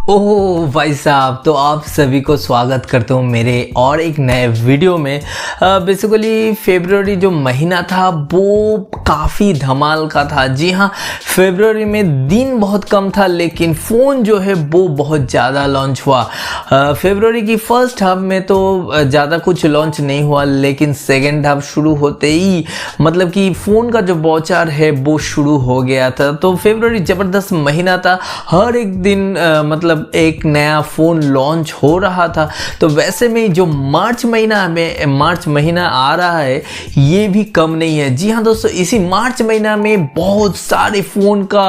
ओह भाई साहब, तो आप सभी को स्वागत करता हूँ मेरे और एक नए वीडियो में। बेसिकली फरवरी जो महीना था वो काफ़ी धमाल का था। जी हाँ, फरवरी में दिन बहुत कम था लेकिन फ़ोन जो है वो बहुत ज़्यादा लॉन्च हुआ। फरवरी की फर्स्ट हाफ में तो ज़्यादा कुछ लॉन्च नहीं हुआ, लेकिन सेकेंड हाफ शुरू होते ही मतलब कि फ़ोन का जो बौछार है वो शुरू हो गया था। तो फरवरी ज़बरदस्त महीना था, हर एक दिन मतलब एक नया फ़ोन लॉन्च हो रहा था। तो वैसे में जो मार्च महीना आ रहा है ये भी कम नहीं है। जी हाँ दोस्तों, इसी मार्च महीना में बहुत सारे फ़ोन का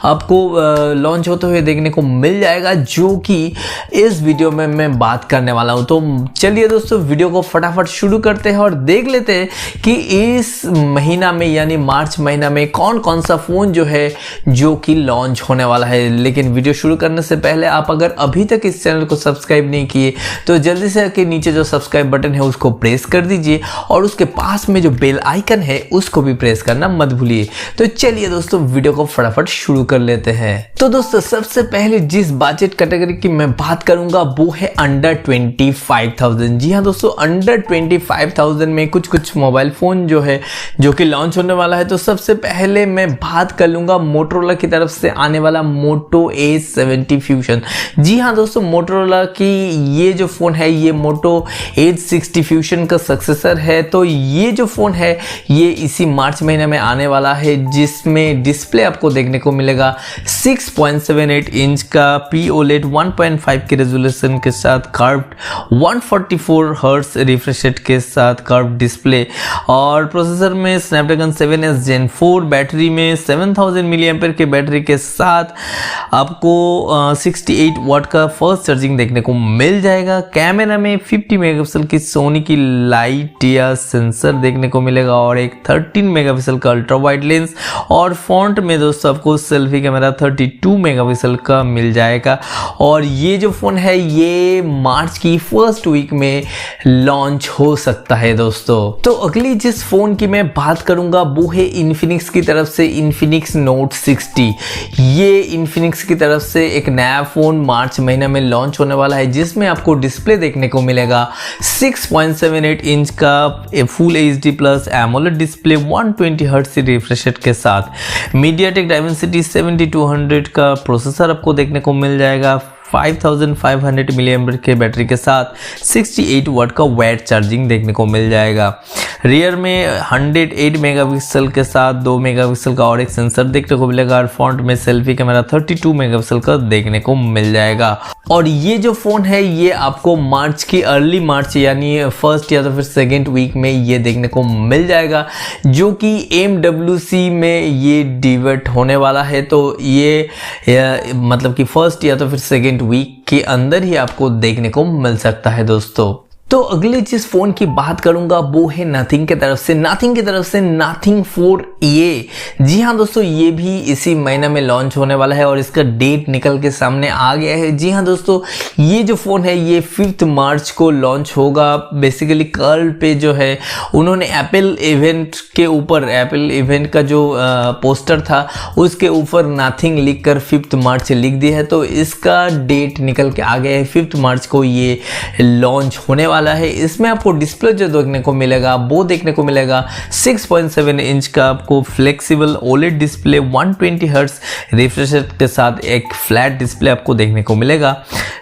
आपको लॉन्च होते हुए देखने को मिल जाएगा, जो कि इस वीडियो में मैं बात करने वाला हूँ। तो चलिए दोस्तों, वीडियो को फटाफट शुरू करते हैं और देख लेते हैं कि इस महीना में यानी मार्च महीना में कौन कौन सा फ़ोन जो है जो कि लॉन्च होने वाला है। लेकिन वीडियो शुरू करने से पहले आप अगर अभी तक इस चैनल को सब्सक्राइब नहीं किए तो जल्दी से आके नीचे जो सब्सक्राइब बटन है उसको प्रेस कर दीजिए और उसके पास में जो बेल आइकन है उसको भी प्रेस करना मत भूलिए। तो चलिए दोस्तों, वीडियो को फटाफट शुरू कर लेते हैं। तो दोस्तों, सबसे पहले जिस बजट कैटेगरी की मैं बात करूंगा वो है अंडर 25,000। जी हाँ दोस्तों, अंडर 25,000 में कुछ मोबाइल फोन जो है जो कि लॉन्च होने वाला है। तो सबसे पहले मैं बात कर लूंगा मोटोरोला की तरफ से आने वाला मोटो A70 फ्यूजन। जी हाँ दोस्तों, मोटोरोला की ये जो फ़ोन है ये मोटो A60 फ्यूजन का सक्सेसर है। तो ये जो फ़ोन है ये इसी मार्च महीने में आने वाला है, जिसमें डिस्प्ले आपको देखने को मिलेगा 6.78 इंच का POLED 1.5 के रेजोल्यूशन के साथ कर्व्ड 144 हर्ट्ज रिफ्रेश रेट के साथ कर्व्ड डिस्प्ले, और प्रोसेसर में स्नैपड्रैगन 7S Gen 4, बैटरी में 7000 मिली एम्पेयर के बैटरी के साथ आपको 68 वाट का फर्स्ट चार्जिंग देखने को मिल जाएगा। कैमरा में 50 मेगापिक्सल की सोनी की लाइट या सेंसर देखने को मिलेगा और एक 13 मेगापिक्सल का अल्ट्रा वाइड लेंस, और फ्रंट में दोस्तों आपको सेल्फी कैमरा 32 मेगापिक्सल का मिल जाएगा। और ये जो फ़ोन है ये मार्च की फर्स्ट वीक में लॉन्च हो सकता है दोस्तों। तो अगली जिस फ़ोन की मैं बात करूंगा वो है इन्फिनिक्स की तरफ से इन्फिनिक्स नोट 60। ये इन्फिनिक्स की तरफ से एक नया फ़ोन मार्च महीने में लॉन्च होने वाला है, जिसमें आपको डिस्प्ले देखने को मिलेगा 6.78 इंच का full HD plus AMOLED display 120 hertz refresh rate के साथ। मीडियाटेक डायमेंसिटी 7200 का प्रोसेसर आपको देखने को मिल जाएगा। 5500 मिली एम्पेयर के बैटरी के साथ 68 वाट का वाइड चार्जिंग देखने को मिल जाएगा। रियर में 108 मेगापिक्सल के साथ 2 मेगापिक्सल का और एक सेंसर देखने को मिलेगा, और फ्रंट में सेल्फी कैमरा 32 मेगापिक्सल का देखने को मिल जाएगा। और ये जो फ़ोन है ये आपको मार्च की अर्ली मार्च यानी फर्स्ट या तो फिर सेकेंड वीक में ये देखने को मिल जाएगा, जो कि MWC में ये डिवेट होने वाला है। तो ये मतलब कि फर्स्ट या तो फिर सेकेंड वीक के अंदर ही आपको देखने को मिल सकता है दोस्तों। तो अगली जिस फ़ोन की बात करूंगा वो है नथिंग की तरफ से नथिंग 4a। जी हाँ दोस्तों, ये भी इसी महीने में लॉन्च होने वाला है और इसका डेट निकल के सामने आ गया है। जी हाँ दोस्तों, ये जो फ़ोन है ये 5 मार्च को लॉन्च होगा। बेसिकली कल पे जो है उन्होंने एप्पल इवेंट का जो पोस्टर था उसके ऊपर नथिंग लिख कर 5 मार्च लिख दिया है। तो इसका डेट निकल के आ गया है, 5 मार्च को ये लॉन्च होने वाला है। इसमें आपको डिस्प्ले जो देखने को मिलेगा वो देखने को मिलेगा 6.7 इंच का आपको flexible OLED display 120 hertz refresh rate के साथ एक फ्लैट डिस्प्ले आपको देखने को मिलेगा।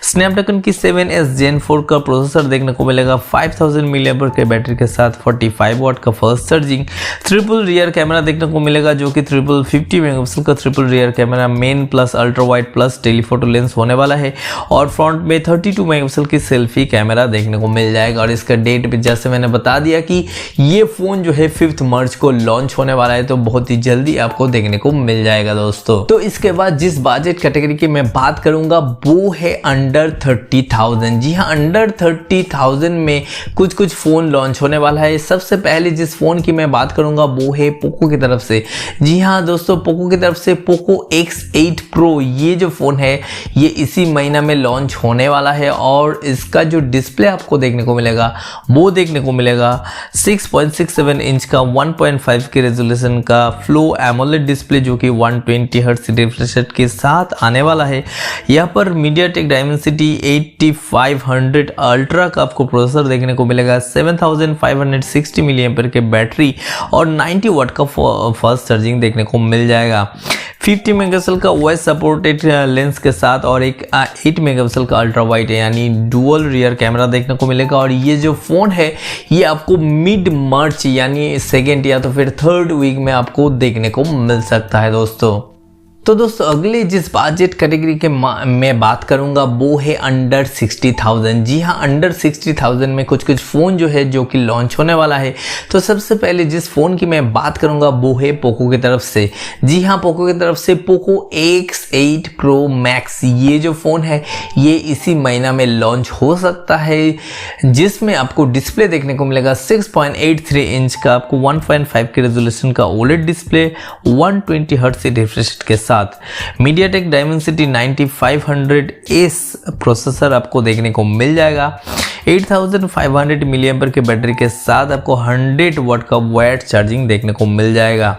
स्नैपड्रैगन की 7S Gen 4 का प्रोसेसर देखने को मिलेगा, 5000 मिली एम्पेयर के बैटरी के साथ 45 वाट का first charging. Triple rear camera देखने को मिलेगा, जो कि 50 मेगापिक्सल का triple rear camera main plus ultra wide plus telephoto lens होने वाला है, और फ्रंट में 32 मेगापिक्सल की सेल्फी कैमरा देखने को मिल जाएगा। और इसका डेट भी जैसे मैंने बता दिया कि ये फ़ोन जो है 5 मार्च को लॉन्च होने वाला है, तो बहुत ही जल्दी आपको देखने को मिल जाएगा दोस्तों। तो इसके बाद जिस बजट कैटेगरी की मैं बात करूंगा वो है अंडर 30,000। जी हाँ, अंडर 30,000 में कुछ फ़ोन लॉन्च होने वाला है। सबसे पहले जिस फ़ोन की मैं बात करूंगा वो है पोको की तरफ से। जी हाँ दोस्तों, पोको की तरफ से पोको X8 Pro ये जो फ़ोन है ये इसी महीना में लॉन्च होने वाला है, और इसका जो डिस्प्ले आपको देखने देखने को मिलेगा वो देखने को मिलेगा। 6.67 इंच का 1.5 के रेजोल्यूशन का फ्लो एमोलेड डिस्प्ले जो कि 120 हर्ट्ज रिफ्रेश रेट के साथ आने वाला है। यहाँ पर मीडियाटेक डायमेंसिटी 8500 अल्ट्रा का आपको प्रोसेसर देखने को मिलेगा, 7560 मिली एम्पीयर के बैटरी और 90 वाट का फास्ट चार्जिंग देखने को मिल जाएगा। 50 मेगापिक्सल का OIS सपोर्टेड लेंस के साथ और एक 8 मेगापिक्सल का अल्ट्रा वाइड यानी डुअल रियर कैमरा देखने को मिलेगा। और ये जो फ़ोन है ये आपको मिड मार्च यानी सेकेंड या तो फिर थर्ड वीक में आपको देखने को मिल सकता है दोस्तों। तो दोस्तों अगले जिस बजट कैटेगरी के मैं बात करूंगा वो है अंडर 60,000। जी हाँ, अंडर 60,000 में कुछ फ़ोन जो है जो कि लॉन्च होने वाला है। तो सबसे पहले जिस फ़ोन की मैं बात करूंगा वो है पोको की तरफ से। जी हाँ, पोको की तरफ से पोको X8 Pro Max ये जो फ़ोन है ये इसी महीना में लॉन्च हो सकता है, जिसमें आपको डिस्प्ले देखने को मिलेगा 6.83 इंच का आपको 1.5 के रेजोल्यूशन का OLED डिस्प्ले 120 हर्ट्ज रिफ्रेश के साथ। मीडियाटेक डायमेंसिटी 9500S प्रोसेसर आपको देखने को मिल जाएगा। 8500 मिली एम्पीयर के बैटरी के साथ आपको 100 वाट का वाइड चार्जिंग देखने को मिल जाएगा।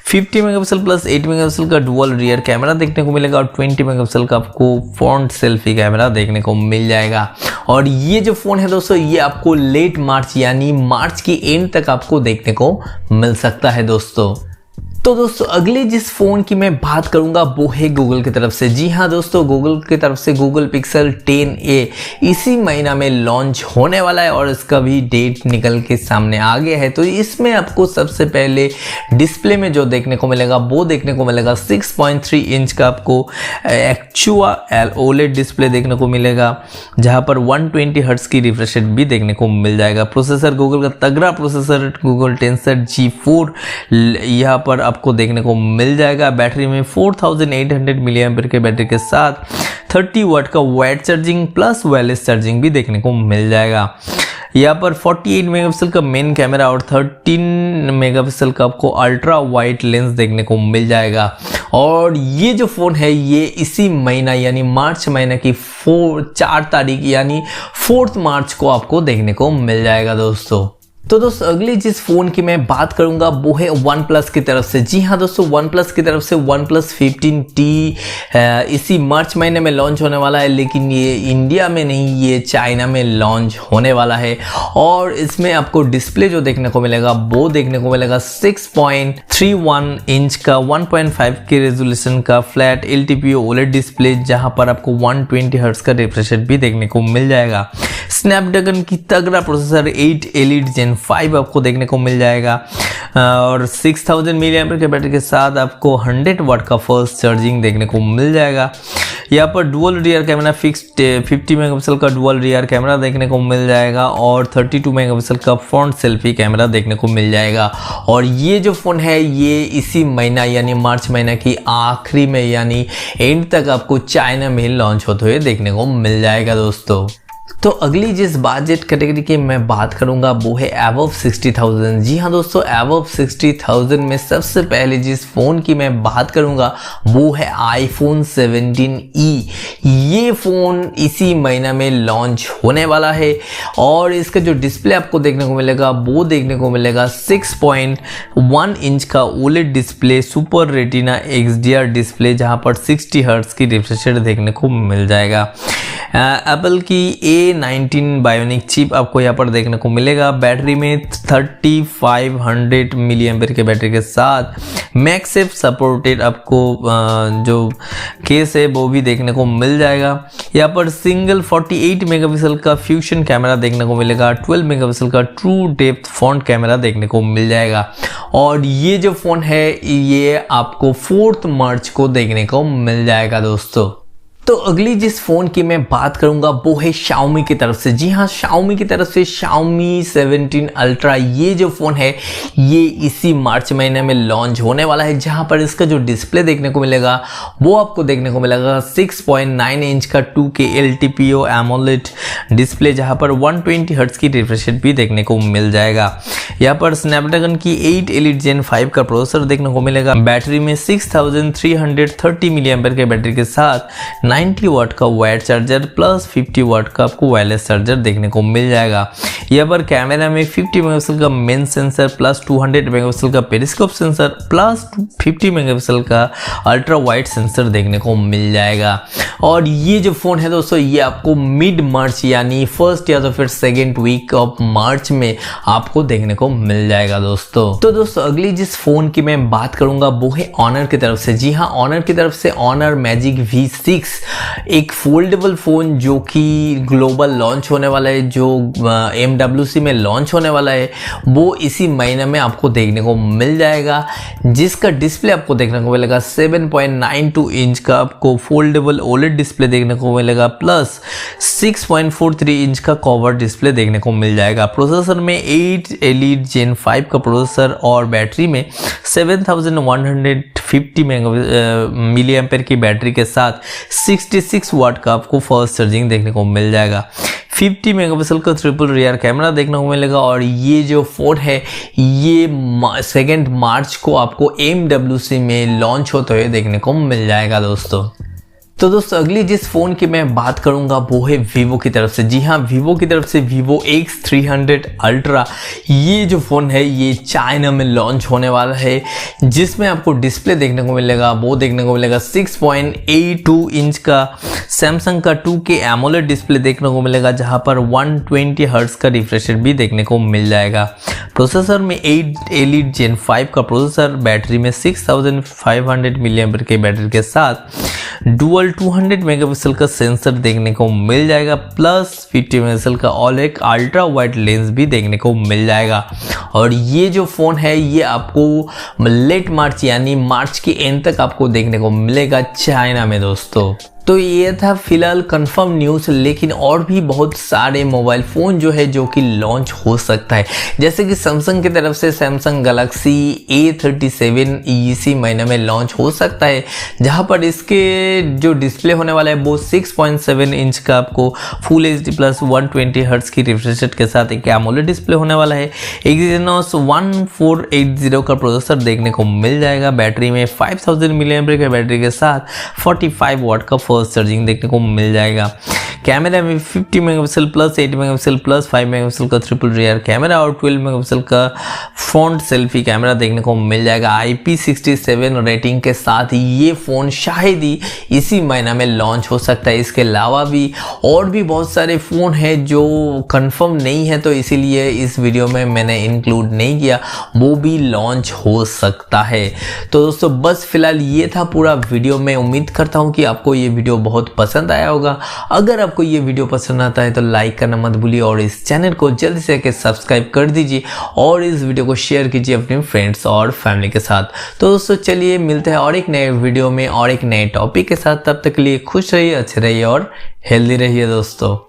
50 मेगापिक्सल प्लस 8 मेगापिक्सल का डुअल रियर कैमरा देखने को मिलेगा और 20 मेगापिक्सल का आपको फ्रंट सेल्फी कैमरा देखने को मिल जाएगा। और ये जो फ़ोन है दोस्तों ये आपको लेट मार्च यानी मार्च की एंड तक आपको देखने को मिल सकता है दोस्तों। तो दोस्तों अगले जिस फ़ोन की मैं बात करूंगा वो है गूगल की तरफ से। जी हाँ दोस्तों, गूगल की तरफ से गूगल पिक्सल 10a इसी महीना में लॉन्च होने वाला है और इसका भी डेट निकल के सामने आ गया है। तो इसमें आपको सबसे पहले डिस्प्ले में जो देखने को मिलेगा वो देखने को मिलेगा 6.3 इंच का आपको एक्चुआ OLED डिस्प्ले देखने को मिलेगा, जहाँ पर 120 हर्ट्ज की रिफ्रेश रेट भी देखने को मिल जाएगा। प्रोसेसर गूगल का तगड़ा प्रोसेसर गूगल टेंसर G4 यहाँ पर आपको देखने को मिल जाएगा। बैटरी में 4800 मिली एम्पीयर के बैटरी के साथ 30 वाट का wide charging plus wireless charging भी देखने को मिल जाएगा। यहाँ पर 48 मेगापिक्सल का मेन कैमरा और 13 मेगापिक्सल का आपको अल्ट्रा वाइड लेंस देखने को मिल जाएगा। और ये जो फ़ोन है ये इसी महीना यानी मार्च महीना की 4 तारीख यानी 4 मार्च को आपको देखने को मिल जाएगा दोस्तों। तो दोस्तों अगली जिस फ़ोन की मैं बात करूंगा वो है वन प्लस की तरफ से। जी हाँ दोस्तों, वन प्लस की तरफ से वन प्लस 15T इसी मार्च महीने में लॉन्च होने वाला है, लेकिन ये इंडिया में नहीं, ये चाइना में लॉन्च होने वाला है। और इसमें आपको डिस्प्ले जो देखने को मिलेगा वो देखने को मिलेगा 6.31 इंच का 1.5 के रेजोल्यूशन का फ्लैट LTPO OLED डिस्प्ले, जहाँ पर आपको 120 हर्ट्ज का रिफ्रेश रेट भी देखने को मिल जाएगा। स्नैपड्रैगन की तगड़ा प्रोसेसर 8 Elite Gen 5 आपको देखने को मिल जाएगा और 6000 मिली एम्पीयर के बैटरी के साथ आपको 100 वाट का फास्ट चार्जिंग देखने को मिल जाएगा। यहाँ पर dual rear camera fixed 50 megapixel का डुअल रियर कैमरा देखने को मिल जाएगा और 32 मेगापिक्सल का फ्रंट सेल्फी कैमरा देखने को मिल जाएगा। और ये जो फ़ोन है ये इसी महीना यानी मार्च महीना की आखिरी में यानी एंड तक आपको चाइना में लॉन्च होते हुए देखने को मिल जाएगा दोस्तों। तो अगली जिस बजट कैटेगरी की मैं बात करूंगा वो है अबव 60,000। जी हाँ दोस्तों, अबव 60,000 में सबसे पहले जिस फ़ोन की मैं बात करूंगा वो है iPhone 17e। ये फ़ोन इसी महीना में लॉन्च होने वाला है और इसका जो डिस्प्ले आपको देखने को मिलेगा वो देखने को मिलेगा 6.1 इंच का OLED display super retina XDR display, जहाँ पर 60 हर्ट्ज की रिफ्रेश रेट देखने को मिल जाएगा। एप्पल की A19 बायोनिक चिप आपको यहाँ पर देखने को मिलेगा। बैटरी में 3500 मिली एम्पीयर के बैटरी के साथ मैक्सेफ सपोर्टेड आपको जो केस है वो भी देखने को मिल जाएगा। यहाँ पर सिंगल 48 मेगापिक्सल का फ्यूजन कैमरा देखने को मिलेगा, 12 मेगापिक्सल का ट्रू डेप्थ फ्रंट कैमरा देखने को मिल जाएगा। और ये जो फ़ोन है ये आपको 4 मार्च को देखने को मिल जाएगा दोस्तों। तो अगली जिस फ़ोन की मैं बात करूंगा वो है Xiaomi की तरफ से। जी हाँ, Xiaomi की तरफ से Xiaomi 17 Ultra ये जो फ़ोन है ये इसी मार्च महीने में लॉन्च होने वाला है, जहाँ पर इसका जो डिस्प्ले देखने को मिलेगा वो आपको देखने को मिलेगा 6.9 इंच का 2K LTPO AMOLED डिस्प्ले, जहाँ पर 120 हर्ट्ज की रिफ्रेश रेट भी देखने को मिल जाएगा। यहाँ पर स्नैपड्रैगन की 8 Elite Gen 5 का प्रोसेसर देखने को मिलेगा। बैटरी में 6330 मिली एम्पीयर के बैटरी के साथ 90 वाट का वायर चार्जर प्लस 50 वाट का आपको वायरलेस चार्जर देखने को मिल जाएगा। यहाँ पर कैमरा में 50 मेगापिक्सल का मेन सेंसर प्लस 200 मेगापिक्सल का पेरिस्कोप सेंसर प्लस 50 मेगापिक्सल का अल्ट्रा वाइड सेंसर देखने को मिल जाएगा। और ये जो फ़ोन है दोस्तों, ये आपको मिड मार्च यानी फर्स्ट या तो फिर सेकेंड वीक ऑफ मार्च में आपको देखने को मिल जाएगा दोस्तों। तो दोस्तों अगली जिस फ़ोन की मैं बात करूंगा वो है ऑनर की तरफ से। जी हाँ, ऑनर की तरफ से ऑनर मैजिक V6 एक फोल्डेबल फ़ोन जो कि ग्लोबल लॉन्च होने वाला है, जो MWC में लॉन्च होने वाला है, वो इसी महीने में आपको देखने को मिल जाएगा। जिसका डिस्प्ले आपको देखने को मिलेगा 7.92 इंच का आपको फोल्डेबल OLED डिस्प्ले देखने को मिलेगा प्लस 6.43 इंच का कवर डिस्प्ले देखने को मिल जाएगा। प्रोसेसर में 8 Elite Gen 5 का प्रोसेसर और बैटरी में 7150 मिली एम्पेयर की बैटरी के साथ 66 वाट का आपको फास्ट चार्जिंग देखने को मिल जाएगा। 50 मेगापिक्सल का ट्रिपल रियर कैमरा देखने को मिलेगा। और ये जो फ़ोन है ये 2 मार्च को आपको MWC में लॉन्च होते हुए देखने को मिल जाएगा दोस्तों। तो दोस्तों अगली जिस फ़ोन की मैं बात करूंगा वो है वीवो की तरफ से। जी हाँ, वीवो की तरफ से Vivo X300 Ultra ये जो फ़ोन है ये चाइना में लॉन्च होने वाला है। जिसमें आपको डिस्प्ले देखने को मिलेगा, वो देखने को मिलेगा 6.82 इंच का सैमसंग का 2K AMOLED डिस्प्ले देखने को मिलेगा, जहां पर 120 हर्ट्ज का रिफ्रेश रेट भी देखने को मिल जाएगा। प्रोसेसर में 8 Elite Gen 5 का प्रोसेसर, बैटरी में 6500 मिली एम्पेयर की बैटरी के साथ डुअल 200 मेगापिक्सल का सेंसर देखने को मिल जाएगा प्लस 50 मेगापिक्सल का OLED अल्ट्रा वाइड लेंस भी देखने को मिल जाएगा। और ये जो फ़ोन है ये आपको लेट मार्च यानी मार्च के एंड तक आपको देखने को मिलेगा चाइना में दोस्तों। तो ये था फिलहाल कंफर्म न्यूज़, लेकिन और भी बहुत सारे मोबाइल फ़ोन जो है जो कि लॉन्च हो सकता है। जैसे कि सैमसंग की तरफ से सैमसंग गैलेक्सी A37 इसी महीने में लॉन्च हो सकता है, जहां पर इसके जो डिस्प्ले होने वाला है वो 6.7 इंच का आपको फुल HD प्लस 120 हर्ट्ज की रिफ्रेश रेट के साथ एक AMOLED डिस्प्ले होने वाला है। Exynos 1480 का प्रोसेसर देखने को मिल जाएगा। बैटरी में 5000 मिली एम्पेयर की बैटरी के साथ 45 वाट का चार्जिंग देखने को मिल जाएगा। कैमरा में 50 megapixel plus 8 megapixel plus 5 megapixel का ट्रिपल रियर कैमरा और 12 मेगापिक्सल का फ्रंट सेल्फी कैमरा देखने को मिल जाएगा। IP67 रेटिंग के साथ ये फ़ोन शायद ही इसी महीना में लॉन्च हो सकता है। इसके अलावा भी और भी बहुत सारे फ़ोन हैं जो कंफर्म नहीं है, तो इसीलिए इस वीडियो में मैंने इंक्लूड नहीं किया, वो भी लॉन्च हो सकता है। तो दोस्तों बस फिलहाल ये था पूरा वीडियो। मैं उम्मीद करता हूँ कि आपको ये वीडियो बहुत पसंद आया होगा। अगर आपको ये वीडियो पसंद आता है तो लाइक करना मत भूलिए और इस चैनल को जल्दी से सब्सक्राइब कर दीजिए और इस वीडियो को शेयर कीजिए अपने फ्रेंड्स और फैमिली के साथ। तो दोस्तों चलिए मिलते हैं और एक नए वीडियो में और एक नए टॉपिक के साथ। तब तक के लिए खुश रहिए, अच्छे रहिए और हेल्दी रहिए दोस्तों।